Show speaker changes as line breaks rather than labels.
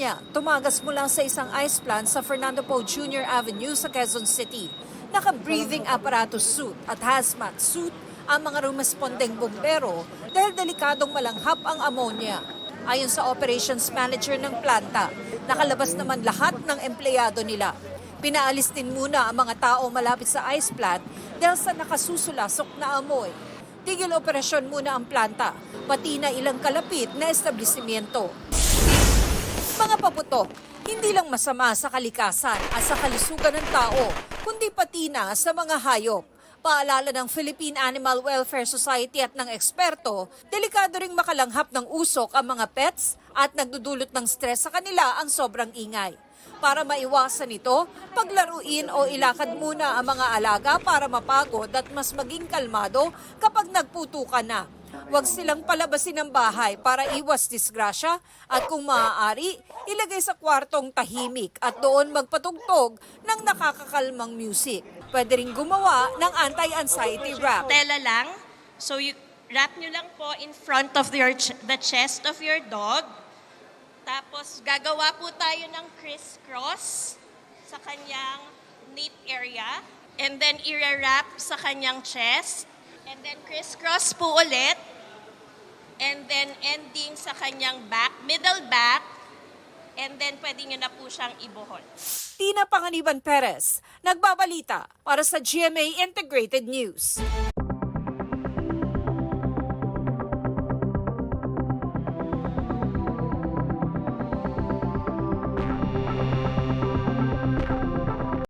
niya tumagas mula sa isang ice plant sa Fernando Poe Jr. Avenue sa Quezon City. Naka-breathing apparatus suit at hazmat suit ang mga rumespondeng bumbero dahil delikadong malanghap ang ammonia. Ayon sa operations manager ng planta, nakalabas naman lahat ng empleyado nila. Pinaalis din muna ang mga tao malapit sa ice plant dahil sa nakasusulasok na amoy. Tigil operasyon muna ang planta, pati na ilang kalapit na establishmento. Mga paputok, hindi lang masama sa kalikasan at sa kalusugan ng tao, kundi pati na sa mga hayop. Paalala ng Philippine Animal Welfare Society at ng eksperto, delikado ring makalanghap ng usok ang mga pets at nagdudulot ng stress sa kanila ang sobrang ingay. Para maiwasan ito, paglaruin o ilakad muna ang mga alaga para mapagod at mas maging kalmado kapag nagputukan na. Huwag silang palabasin ng bahay para iwas disgrasya at kung maaari, ilagay sa kwartong tahimik at doon magpatugtog ng nakakakalmang music. Pwede rin gumawa ng anti-anxiety wrap.
Tela lang. So you wrap nyo lang po in front of the chest of your dog. Tapos gagawa po tayo ng crisscross sa kanyang nape area. And then i-wrap sa kanyang chest. And then crisscross po ulit. And then ending sa kanyang back, middle back. And then pwede nyo na po siyang ibuhol.
Tina Panganiban Perez, nagbabalita para sa GMA Integrated News.